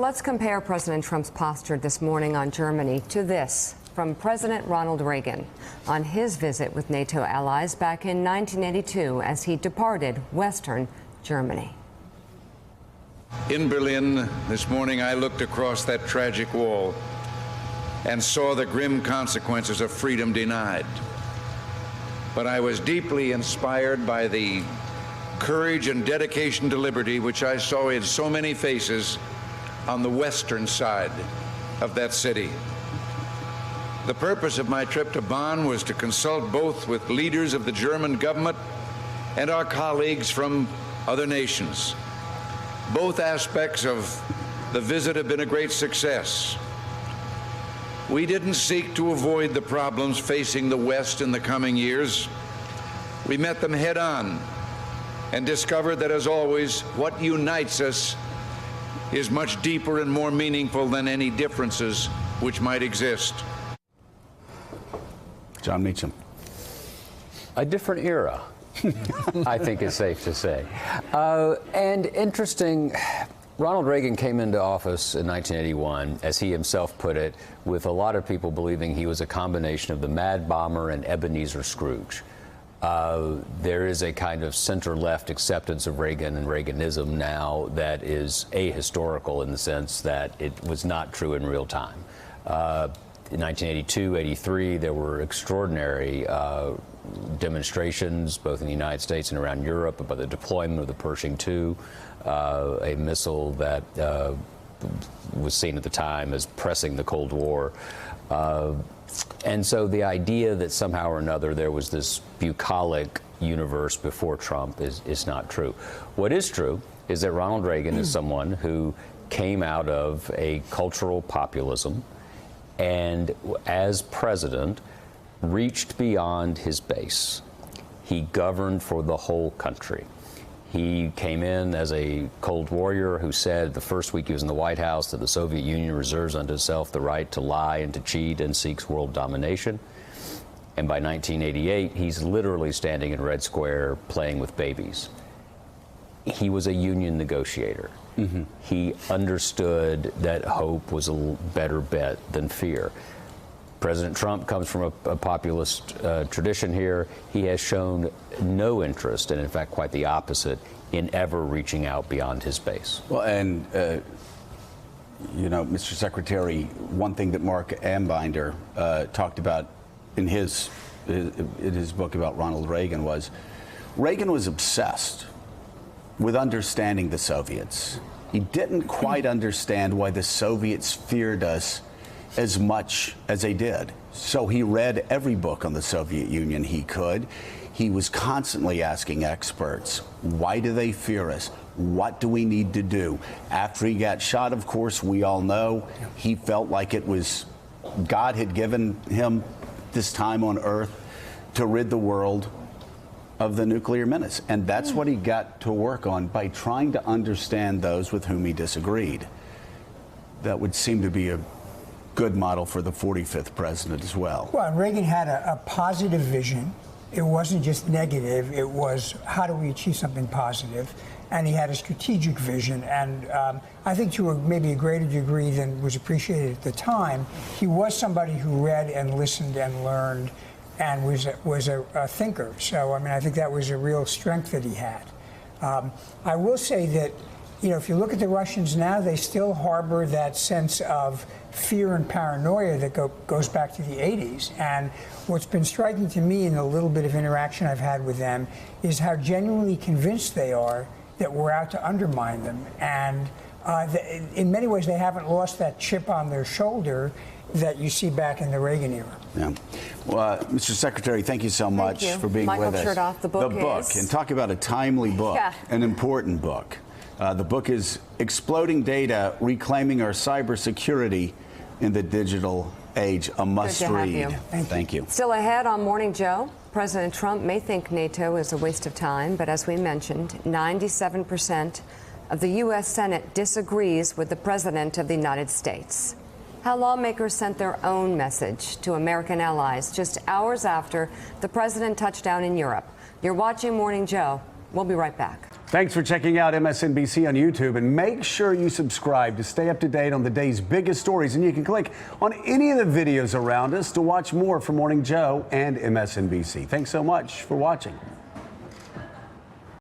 let's compare President Trump's posture this morning on Germany to this from President Ronald Reagan on his visit with NATO allies back in 1982 as he departed Western Germany. In Berlin this morning, I looked across that tragic wall and saw the grim consequences of freedom denied. But I was deeply inspired by the courage and dedication to liberty which I saw in so many faces on the western side of that city. The purpose of my trip to Bonn was to consult both with leaders of the German government and our colleagues from other nations. Both aspects of the visit have been a great success. We didn't seek to avoid the problems facing the West in the coming years. We met them head on and discovered that, as always, what unites us is much deeper and more meaningful than any differences which might exist. John Meacham. A different era, I think is safe to say. And interesting, Ronald Reagan came into office in 1981, as he himself put it, with a lot of people believing he was a combination of the Mad Bomber and Ebenezer Scrooge. There is a kind of center-left acceptance of Reagan and Reaganism now that is ahistorical in the sense that it was not true in real time. In 1982, 83, there were extraordinary demonstrations, both in the United States and around Europe, about the deployment of the Pershing II, a missile that was seen at the time as pressing the Cold War. And so the idea that somehow or another there was this bucolic universe before Trump is not true. What is true is that Ronald Reagan is someone who came out of a cultural populism and, as president, reached beyond his base. He governed for the whole country. He came in as a Cold Warrior who said the first week he was in the White House that the Soviet Union reserves unto itself the right to lie and to cheat and seeks world domination. And by 1988, he's literally standing in Red Square playing with babies. He was a union negotiator. Mm-hmm. He understood that hope was a better bet than fear. President Trump comes from a populist tradition here. He has shown no interest, and in fact quite the opposite, in ever reaching out beyond his base. Well, and, you know, Mr. Secretary, one thing that Mark Ambinder talked about in his book about Ronald Reagan was obsessed with understanding the Soviets. He didn't quite understand why the Soviets feared us as much as they did. So he read every book on the Soviet Union he could. He was constantly asking experts, why do they fear us? What do we need to do? After he got shot, of course, we all know he felt like it was God had given him this time on Earth to rid the world of the nuclear menace. And that's what he got to work on by trying to understand those with whom he disagreed. That would seem to be a good model for the 45th president as well. Well, Reagan had a positive vision. It wasn't just negative. It was, how do we achieve something positive? And he had a strategic vision. And I think to maybe a greater degree than was appreciated at the time, he was somebody who read and listened and learned and was a thinker. So, I mean, I think that was a real strength that he had. I will say that, you know, if you look at the Russians now, they still harbor that sense of fear and paranoia that goes back to the 80s. And what's been striking to me in a little bit of interaction I've had with them is how genuinely convinced they are that we're out to undermine them. And in many ways, they haven't lost that chip on their shoulder that you see back in the Reagan era. Yeah. Well, Mr. Secretary, thank you so much for being with us. Michael Chertoff, the book is... And talk about a timely book, an important book. The book is Exploding Data, Reclaiming Our Cybersecurity in the Digital Age, a must-read. Thank you. Still ahead on Morning Joe, President Trump may think NATO is a waste of time, but as we mentioned, 97% of the U.S. Senate disagrees with the President of the United States. How lawmakers sent their own message to American allies just hours after the President touched down in Europe. You're watching Morning Joe. We'll be right back. Thanks for checking out MSNBC on YouTube, and make sure you subscribe to stay up to date on the day's biggest stories. And you can click on any of the videos around us to watch more from Morning Joe and MSNBC. Thanks so much for watching.